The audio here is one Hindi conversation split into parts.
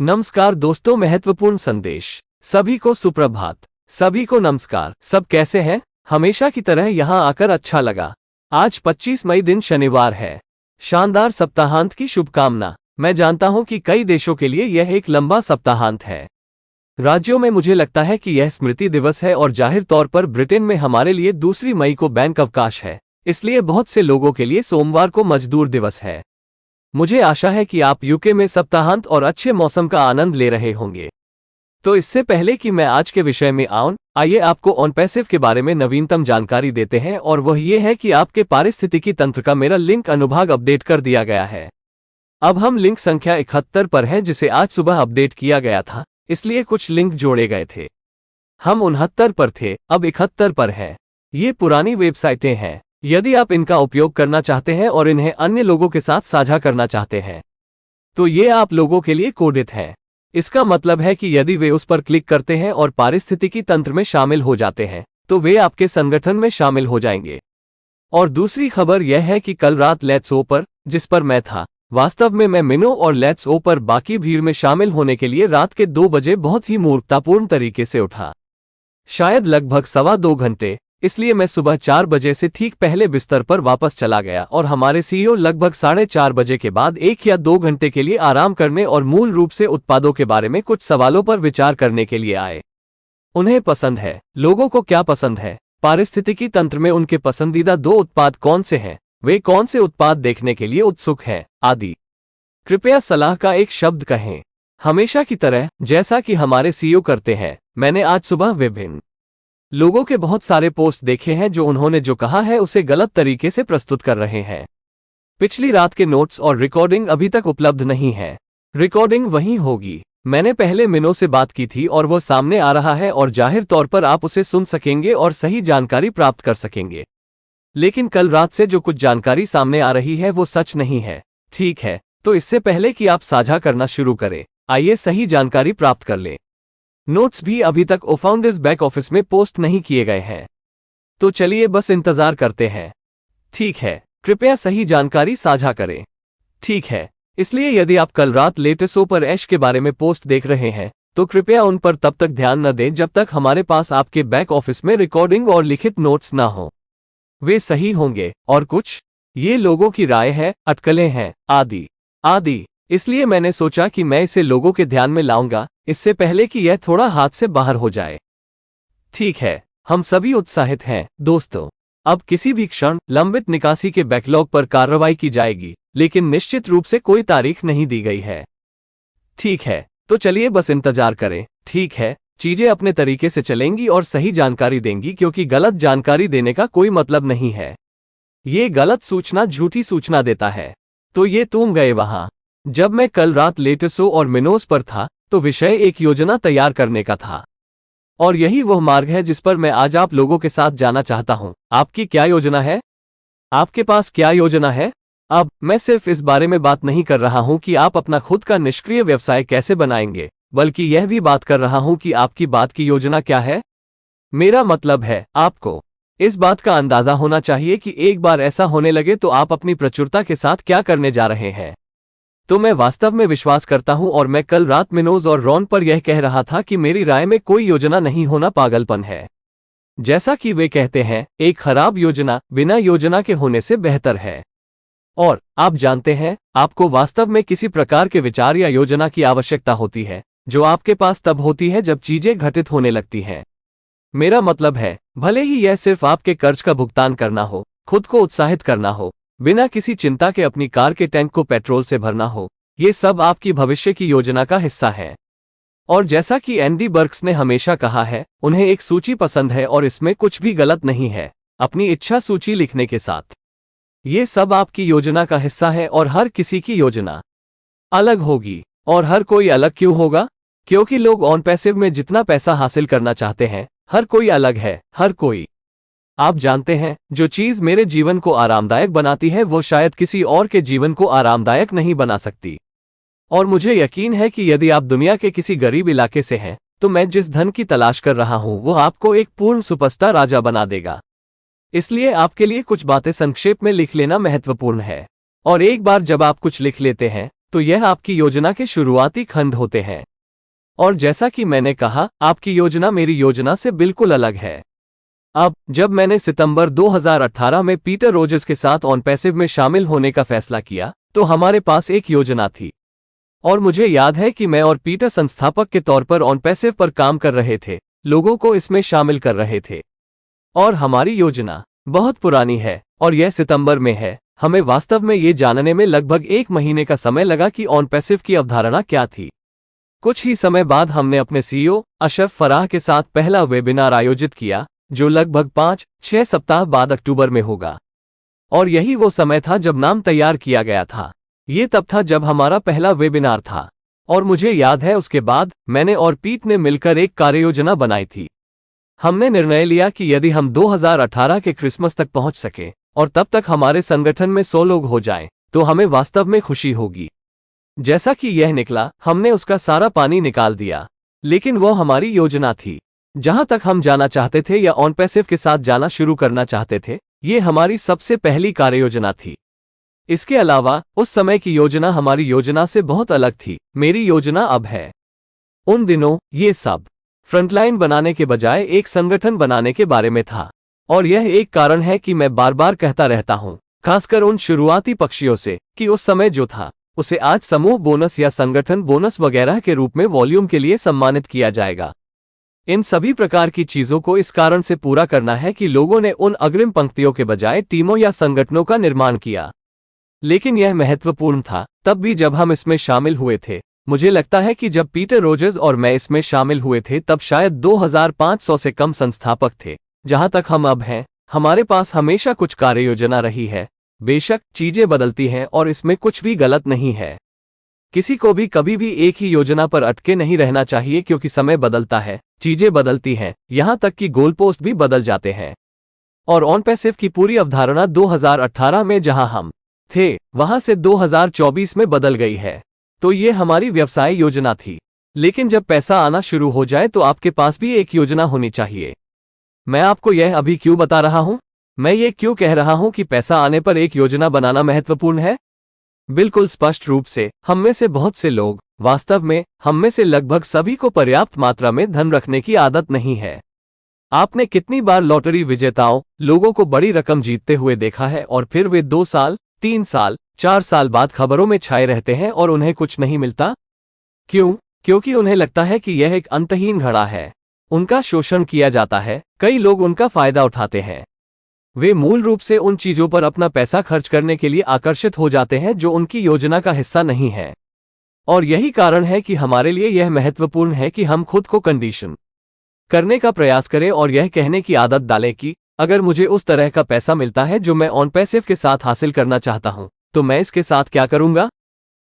नमस्कार दोस्तों, महत्वपूर्ण संदेश। सभी को सुप्रभात, सभी को नमस्कार। सब कैसे हैं? हमेशा की तरह यहां आकर अच्छा लगा। आज 25 मई दिन शनिवार है। शानदार सप्ताहांत की शुभकामना। मैं जानता हूं कि कई देशों के लिए यह एक लंबा सप्ताहांत है। राज्यों में मुझे लगता है कि यह स्मृति दिवस है और जाहिर तौर पर ब्रिटेन में हमारे लिए 2 मई को बैंक अवकाश है, इसलिए बहुत से लोगों के लिए सोमवार को मजदूर दिवस है। मुझे आशा है कि आप यूके में सप्ताहांत और अच्छे मौसम का आनंद ले रहे होंगे। तो इससे पहले कि मैं आज के विषय में आऊं, आइए आपको ऑनपैसिव के बारे में नवीनतम जानकारी देते हैं, और वह ये है कि आपके पारिस्थितिकी तंत्र का मेरा लिंक अनुभाग अपडेट कर दिया गया है। अब हम लिंक संख्या 71 पर हैं, जिसे आज सुबह अपडेट किया गया था, इसलिए कुछ लिंक जोड़े गए थे। हम 69 पर थे, अब 71 पर हैं। ये पुरानी वेबसाइटें हैं। यदि आप इनका उपयोग करना चाहते हैं और इन्हें अन्य लोगों के साथ साझा करना चाहते हैं, तो ये आप लोगों के लिए कोडित है। इसका मतलब है कि यदि वे उस पर क्लिक करते हैं और पारिस्थितिकी तंत्र में शामिल हो जाते हैं, तो वे आपके संगठन में शामिल हो जाएंगे। और दूसरी खबर यह है कि कल रात लेट्स ओ पर, जिस पर मैं था, वास्तव में मैं मिनो और लेट्स ओ पर बाकी भीड़ में शामिल होने के लिए रात के 2 बजे बहुत ही मूर्खतापूर्ण तरीके से उठा। शायद लगभग 2.25 घंटे। इसलिए मैं सुबह 4 बजे से ठीक पहले बिस्तर पर वापस चला गया और हमारे सीईओ लगभग 4:30 बजे के बाद 1 या 2 घंटे के लिए आराम करने और मूल रूप से उत्पादों के बारे में कुछ सवालों पर विचार करने के लिए आए। उन्हें पसंद है, लोगों को क्या पसंद है, पारिस्थितिकी तंत्र में उनके पसंदीदा 2 उत्पाद कौन से हैं, वे कौन से उत्पाद देखने के लिए उत्सुक हैं, आदि। कृपया सलाह का एक शब्द कहें। हमेशा की तरह, जैसा कि हमारे सीईओ करते हैं, मैंने आज सुबह विभिन्न लोगों के बहुत सारे पोस्ट देखे हैं जो उन्होंने जो कहा है उसे गलत तरीके से प्रस्तुत कर रहे हैं। पिछली रात के नोट्स और रिकॉर्डिंग अभी तक उपलब्ध नहीं है। रिकॉर्डिंग वहीं होगी। मैंने पहले मिनो से बात की थी और वह सामने आ रहा है, और जाहिर तौर पर आप उसे सुन सकेंगे और सही जानकारी प्राप्त कर सकेंगे। लेकिन कल रात से जो कुछ जानकारी सामने आ रही है वो सच नहीं है। ठीक है, तो इससे पहले कि आप साझा करना शुरू करें, आइए सही जानकारी प्राप्त कर लें। नोट्स भी अभी तक ओफाउंडर्स बैक ऑफिस में पोस्ट नहीं किए गए हैं, तो चलिए बस इंतजार करते हैं। ठीक है, कृपया सही जानकारी साझा करें। ठीक है, इसलिए यदि आप कल रात लेटेस्ट ओ पर ऐश के बारे में पोस्ट देख रहे हैं, तो कृपया उन पर तब तक ध्यान न दें जब तक हमारे पास आपके बैक ऑफिस में रिकॉर्डिंग और लिखित नोट्स ना हो। वे सही होंगे और कुछ ये लोगों की राय है, अटकलें हैं, आदि आदि। इसलिए मैंने सोचा कि मैं इसे लोगों के ध्यान में लाऊंगा, इससे पहले कि यह थोड़ा हाथ से बाहर हो जाए। ठीक है, हम सभी उत्साहित हैं, दोस्तों। अब किसी भी क्षण लंबित निकासी के बैकलॉग पर कार्रवाई की जाएगी, लेकिन निश्चित रूप से कोई तारीख नहीं दी गई है। ठीक है, तो चलिए बस इंतजार करें। ठीक है, चीजें अपने तरीके से चलेंगी और सही जानकारी देंगी, क्योंकि गलत जानकारी देने का कोई मतलब नहीं है। ये गलत सूचना झूठी सूचना देता है। तो ये तुम गए वहां। जब मैं कल रात लेटेसो और मिनोस पर था, तो विषय एक योजना तैयार करने का था, और यही वह मार्ग है जिस पर मैं आज आप लोगों के साथ जाना चाहता हूं। आपकी क्या योजना है? आपके पास क्या योजना है? अब मैं सिर्फ इस बारे में बात नहीं कर रहा हूं कि आप अपना खुद का निष्क्रिय व्यवसाय कैसे बनाएंगे, बल्कि यह भी बात कर रहा हूं कि आपकी बात की योजना क्या है। मेरा मतलब है, आपको इस बात का अंदाजा होना चाहिए कि एक बार ऐसा होने लगे तो आप अपनी प्रचुरता के साथ क्या करने जा रहे हैं। तो मैं वास्तव में विश्वास करता हूं, और मैं कल रात मिनोज और रॉन पर यह कह रहा था कि मेरी राय में कोई योजना नहीं होना पागलपन है। जैसा कि वे कहते हैं, एक खराब योजना बिना योजना के होने से बेहतर है। और आप जानते हैं, आपको वास्तव में किसी प्रकार के विचार या योजना की आवश्यकता होती है, जो आपके पास तब होती है जब चीजें घटित होने लगती हैं। मेरा मतलब है, भले ही यह सिर्फ आपके कर्ज का भुगतान करना हो, खुद को उत्साहित करना हो, बिना किसी चिंता के अपनी कार के टैंक को पेट्रोल से भरना हो, ये सब आपकी भविष्य की योजना का हिस्सा है। और जैसा कि एंडी बर्क्स ने हमेशा कहा है, उन्हें एक सूची पसंद है और इसमें कुछ भी गलत नहीं है, अपनी इच्छा सूची लिखने के साथ। ये सब आपकी योजना का हिस्सा है, और हर किसी की योजना अलग होगी। और हर कोई अलग क्यों होगा? क्योंकि लोग ऑन पैसिव में जितना पैसा हासिल करना चाहते हैं, हर कोई अलग है, हर कोई। आप जानते हैं, जो चीज मेरे जीवन को आरामदायक बनाती है वो शायद किसी और के जीवन को आरामदायक नहीं बना सकती। और मुझे यकीन है कि यदि आप दुनिया के किसी गरीब इलाके से हैं, तो मैं जिस धन की तलाश कर रहा हूं वो आपको एक पूर्ण सुपरस्टार राजा बना देगा। इसलिए आपके लिए कुछ बातें संक्षेप में लिख लेना महत्वपूर्ण है। और एक बार जब आप कुछ लिख लेते हैं, तो यह आपकी योजना के शुरुआती खंड होते हैं। और जैसा कि मैंने कहा, आपकी योजना मेरी योजना से बिल्कुल अलग है। अब जब मैंने सितंबर 2018 में पीटर रोजर्स के साथ ऑनपैसिव में शामिल होने का फैसला किया, तो हमारे पास एक योजना थी। और मुझे याद है कि मैं और पीटर संस्थापक के तौर पर ऑनपैसिव पर काम कर रहे थे, लोगों को इसमें शामिल कर रहे थे। और हमारी योजना बहुत पुरानी है और यह सितंबर में है। हमें वास्तव में ये जानने में लगभग 1 महीने का समय लगा कि ऑनपैसिव की अवधारणा क्या थी। कुछ ही समय बाद हमने अपने सीईओ अशरफ फराह के साथ पहला वेबिनार आयोजित किया, जो लगभग 5-6 सप्ताह बाद अक्टूबर में होगा। और यही वो समय था जब नाम तैयार किया गया था। ये तब था जब हमारा पहला वेबिनार था। और मुझे याद है उसके बाद मैंने और पीट ने मिलकर एक कार्ययोजना बनाई थी। हमने निर्णय लिया कि यदि हम 2018 के क्रिसमस तक पहुंच सके और तब तक हमारे संगठन में 100 लोग हो जाएं, तो हमें वास्तव में खुशी होगी। जैसा कि यह निकला, हमने उसका सारा पानी निकाल दिया, लेकिन वो हमारी योजना थी। जहां तक हम जाना चाहते थे या ऑनपैसिव के साथ जाना शुरू करना चाहते थे, ये हमारी सबसे पहली कार्ययोजना थी। इसके अलावा उस समय की योजना हमारी योजना से बहुत अलग थी। मेरी योजना अब है। उन दिनों ये सब फ्रंटलाइन बनाने के बजाय एक संगठन बनाने के बारे में था। और यह एक कारण है कि मैं बार बार कहता रहता हूं, खासकर उन शुरुआती पक्षियों से, कि उस समय जो था उसे आज समूह बोनस या संगठन बोनस वगैरह के रूप में वॉल्यूम के लिए सम्मानित किया जाएगा। इन सभी प्रकार की चीजों को इस कारण से पूरा करना है कि लोगों ने उन अग्रिम पंक्तियों के बजाय टीमों या संगठनों का निर्माण किया। लेकिन यह महत्वपूर्ण था तब भी जब हम इसमें शामिल हुए थे। मुझे लगता है कि जब पीटर रोजर्स और मैं इसमें शामिल हुए थे तब शायद 2500 से कम संस्थापक थे। जहां तक हम अब हैं, हमारे पास हमेशा कुछ कार्ययोजना रही है। बेशक चीजें बदलती हैं और इसमें कुछ भी गलत नहीं है। किसी को भी कभी भी एक ही योजना पर अटके नहीं रहना चाहिए, क्योंकि समय बदलता है, चीजें बदलती हैं, यहां तक कि गोल पोस्ट भी बदल जाते हैं। और ऑनपैसिव की पूरी अवधारणा 2018 में जहां हम थे वहां से 2024 में बदल गई है। तो ये हमारी व्यवसाय योजना थी। लेकिन जब पैसा आना शुरू हो जाए तो आपके पास भी एक योजना होनी चाहिए। मैं आपको यह अभी क्यों बता रहा हूं? मैं ये क्यों कह रहा हूं कि पैसा आने पर एक योजना बनाना महत्वपूर्ण है? बिल्कुल स्पष्ट रूप से, हम में से बहुत से लोग, वास्तव में हम में से लगभग सभी को पर्याप्त मात्रा में धन रखने की आदत नहीं है। आपने कितनी बार लॉटरी विजेताओं, लोगों को बड़ी रकम जीतते हुए देखा है और फिर वे 2 साल, 3 साल, 4 साल बाद खबरों में छाए रहते हैं और उन्हें कुछ नहीं मिलता? क्यों? क्योंकि उन्हें लगता है कि यह एक अंतहीन घड़ा है। उनका शोषण किया जाता है, कई लोग उनका फायदा उठाते हैं। वे मूल रूप से उन चीजों पर अपना पैसा खर्च करने के लिए आकर्षित हो जाते हैं जो उनकी योजना का हिस्सा नहीं है। और यही कारण है कि हमारे लिए यह महत्वपूर्ण है कि हम खुद को कंडीशन करने का प्रयास करें और यह कहने की आदत डालें कि अगर मुझे उस तरह का पैसा मिलता है जो मैं ऑनपैसिव के साथ हासिल करना चाहता हूं, तो मैं इसके साथ क्या करूंगा?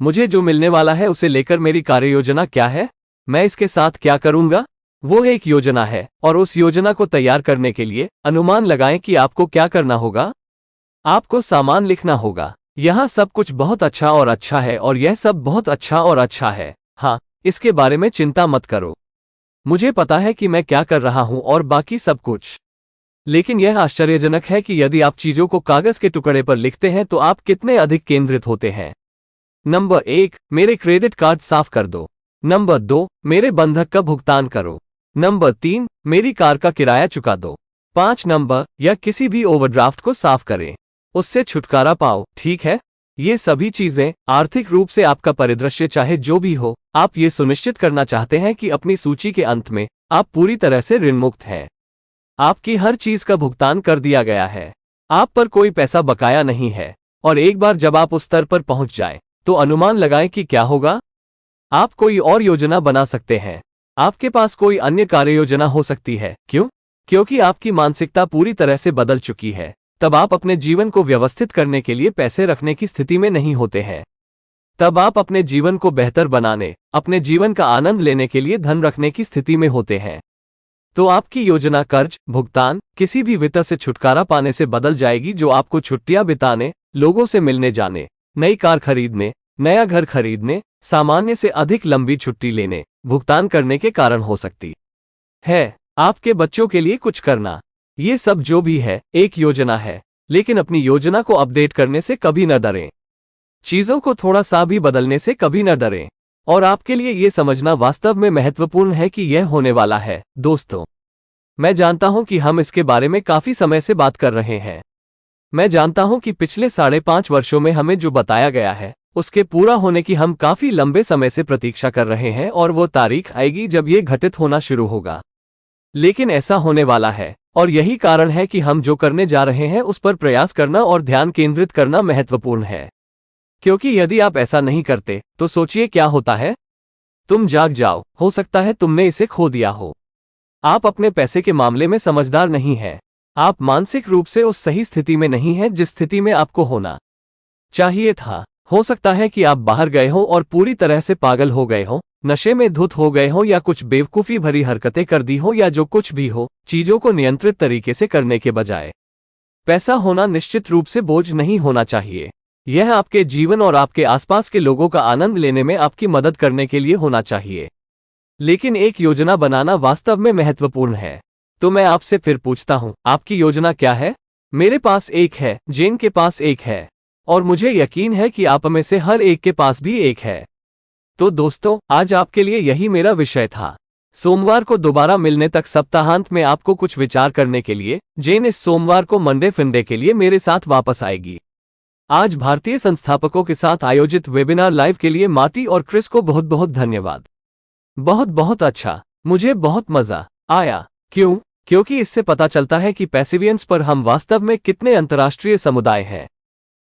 मुझे जो मिलने वाला है उसे लेकर मेरी कार्ययोजना क्या है? मैं इसके साथ क्या करूंगा? वो एक योजना है और उस योजना को तैयार करने के लिए अनुमान लगाएं कि आपको क्या करना होगा। आपको सामान लिखना होगा। यहाँ सब कुछ बहुत अच्छा और अच्छा है और यह सब बहुत अच्छा और अच्छा है। हाँ, इसके बारे में चिंता मत करो। मुझे पता है कि मैं क्या कर रहा हूं और बाकी सब कुछ। लेकिन यह आश्चर्यजनक है कि यदि आप चीजों को कागज के टुकड़े पर लिखते हैं तो आप कितने अधिक केंद्रित होते हैं। नंबर 1, मेरे क्रेडिट कार्ड साफ कर दो। नंबर 2, मेरे बंधक का भुगतान करो। नंबर 3, मेरी कार का किराया चुका दो। 5 नंबर, या किसी भी ओवरड्राफ्ट को साफ करें, उससे छुटकारा पाओ। ठीक है, ये सभी चीजें आर्थिक रूप से आपका परिदृश्य चाहे जो भी हो, आप ये सुनिश्चित करना चाहते हैं कि अपनी सूची के अंत में आप पूरी तरह से ऋण मुक्त हैं। आपकी हर चीज का भुगतान कर दिया गया है। आप पर कोई पैसा बकाया नहीं है। और एक बार जब आप उस स्तर पर पहुंच जाएं, तो अनुमान लगाएं कि क्या होगा। आप कोई और योजना बना सकते हैं। आपके पास कोई अन्य कार्ययोजना हो सकती है। क्यों? क्योंकि आपकी मानसिकता पूरी तरह से बदल चुकी है। तब आप अपने जीवन को व्यवस्थित करने के लिए पैसे रखने की स्थिति में नहीं होते हैं। तब आप अपने जीवन को बेहतर बनाने, अपने जीवन का आनंद लेने के लिए धन रखने की स्थिति में होते हैं। तो आपकी योजना कर्ज, भुगतान, किसी भी वित्त से छुटकारा पाने से बदल जाएगी, जो आपको छुट्टियां बिताने, लोगों से मिलने जाने, नई कार खरीदने, नया घर खरीदने, सामान्य से अधिक लंबी छुट्टी लेने, भुगतान करने के कारण हो सकती है। आपके बच्चों के लिए कुछ करना, ये सब जो भी है एक योजना है। लेकिन अपनी योजना को अपडेट करने से कभी न डरें। चीजों को थोड़ा सा भी बदलने से कभी न डरें। और आपके लिए ये समझना वास्तव में महत्वपूर्ण है कि यह होने वाला है। दोस्तों, मैं जानता हूं कि हम इसके बारे में काफी समय से बात कर रहे हैं। मैं जानता हूं कि पिछले 5.5 वर्षों में हमें जो बताया गया है उसके पूरा होने की हम काफी लंबे समय से प्रतीक्षा कर रहे हैं, और वो तारीख आएगी जब ये घटित होना शुरू होगा। लेकिन ऐसा होने वाला है, और यही कारण है कि हम जो करने जा रहे हैं उस पर प्रयास करना और ध्यान केंद्रित करना महत्वपूर्ण है। क्योंकि यदि आप ऐसा नहीं करते तो सोचिए क्या होता है। तुम जाग जाओ, हो सकता है तुमने इसे खो दिया हो। आप अपने पैसे के मामले में समझदार नहीं हैं। आप मानसिक रूप से उस सही स्थिति में नहीं हैं जिस स्थिति में आपको होना चाहिए था। हो सकता है कि आप बाहर गए हो और पूरी तरह से पागल हो गए हो, नशे में धुत हो गए हो, या कुछ बेवकूफ़ी भरी हरकतें कर दी हो, या जो कुछ भी हो, चीजों को नियंत्रित तरीके से करने के बजाय। पैसा होना निश्चित रूप से बोझ नहीं होना चाहिए। यह आपके जीवन और आपके आसपास के लोगों का आनंद लेने में आपकी मदद करने के लिए होना चाहिए। लेकिन एक योजना बनाना वास्तव में महत्वपूर्ण है। तो मैं आपसे फिर पूछता हूं, आपकी योजना क्या है? मेरे पास एक है, जेन के पास एक है, और मुझे यकीन है कि आप में से हर एक के पास भी एक है। तो दोस्तों, आज आपके लिए यही मेरा विषय था। सोमवार को दोबारा मिलने तक सप्ताहांत में आपको कुछ विचार करने के लिए। जेन इस सोमवार को मंडे फंडे के लिए मेरे साथ वापस आएगी। आज भारतीय संस्थापकों के साथ आयोजित वेबिनार लाइव के लिए मार्टी और क्रिस को बहुत बहुत धन्यवाद। बहुत बहुत अच्छा, मुझे बहुत मजा आया। क्यों? क्योंकि इससे पता चलता है कि पैसिवियंस पर हम वास्तव में कितने अंतर्राष्ट्रीय समुदाय हैं।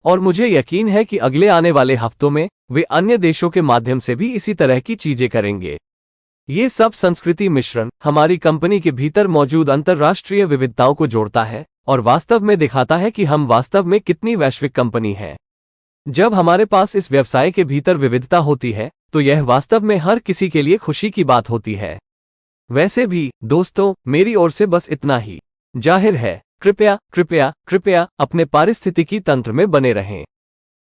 और मुझे यकीन है कि अगले आने वाले हफ्तों में वे अन्य देशों के माध्यम से भी इसी तरह की चीजें करेंगे। ये सब संस्कृति मिश्रण हमारी कंपनी के भीतर मौजूद अंतर्राष्ट्रीय विविधताओं को जोड़ता है और वास्तव में दिखाता है कि हम वास्तव में कितनी वैश्विक कंपनी है। जब हमारे पास इस व्यवसाय के भीतर विविधता होती है तो यह वास्तव में हर किसी के लिए खुशी की बात होती है। वैसे भी दोस्तों, मेरी ओर से बस इतना ही। जाहिर है, कृपया कृपया कृपया अपने पारिस्थितिकी तंत्र में बने रहें।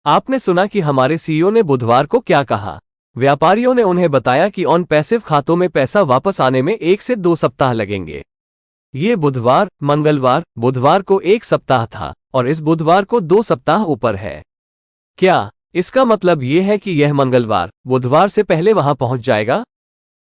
आपने सुना कि हमारे सीईओ ने बुधवार को क्या कहा। व्यापारियों ने उन्हें बताया कि ऑन पैसिव खातों में पैसा वापस आने में 1 से 2 सप्ताह लगेंगे। ये बुधवार, मंगलवार, बुधवार को 1 सप्ताह था, और इस बुधवार को 2 सप्ताह ऊपर है। क्या इसका मतलब ये है कि यह मंगलवार, बुधवार से पहले वहां पहुंच जाएगा?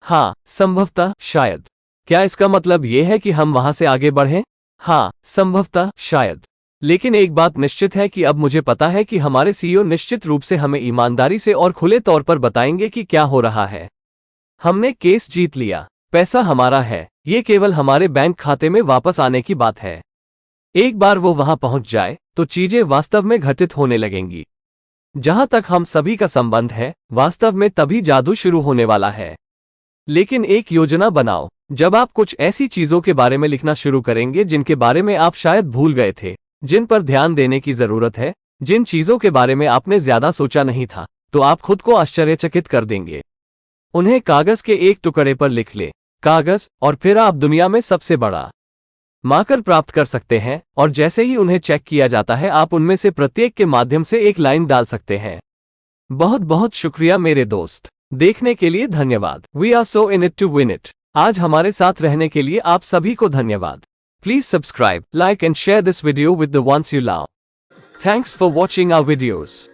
हाँ, संभवतः, शायद। क्या इसका मतलब यह है कि हम वहां से आगे बढ़ें? हाँ, संभवतः, शायद। लेकिन एक बात निश्चित है कि अब मुझे पता है कि हमारे सीईओ निश्चित रूप से हमें ईमानदारी से और खुले तौर पर बताएंगे कि क्या हो रहा है। हमने केस जीत लिया, पैसा हमारा है, ये केवल हमारे बैंक खाते में वापस आने की बात है। एक बार वो वहां पहुंच जाए तो चीजें वास्तव में घटित होने लगेंगी। जहां तक हम सभी का संबंध है, वास्तव में तभी जादू शुरू होने वाला है। लेकिन एक योजना बनाओ। जब आप कुछ ऐसी चीजों के बारे में लिखना शुरू करेंगे जिनके बारे में आप शायद भूल गए थे, जिन पर ध्यान देने की जरूरत है, जिन चीजों के बारे में आपने ज्यादा सोचा नहीं था, तो आप खुद को आश्चर्यचकित कर देंगे। उन्हें कागज के एक टुकड़े पर लिख ले, कागज, और फिर आप दुनिया में सबसे बड़ा मार्कर प्राप्त कर सकते हैं, और जैसे ही उन्हें चेक किया जाता है आप उनमें से प्रत्येक के माध्यम से एक लाइन डाल सकते हैं। बहुत बहुत शुक्रिया मेरे दोस्त, देखने के लिए धन्यवाद। We are so in it to win it. आज हमारे साथ रहने के लिए आप सभी को धन्यवाद। Please subscribe, like and share this video with the ones you love. Thanks for watching our videos.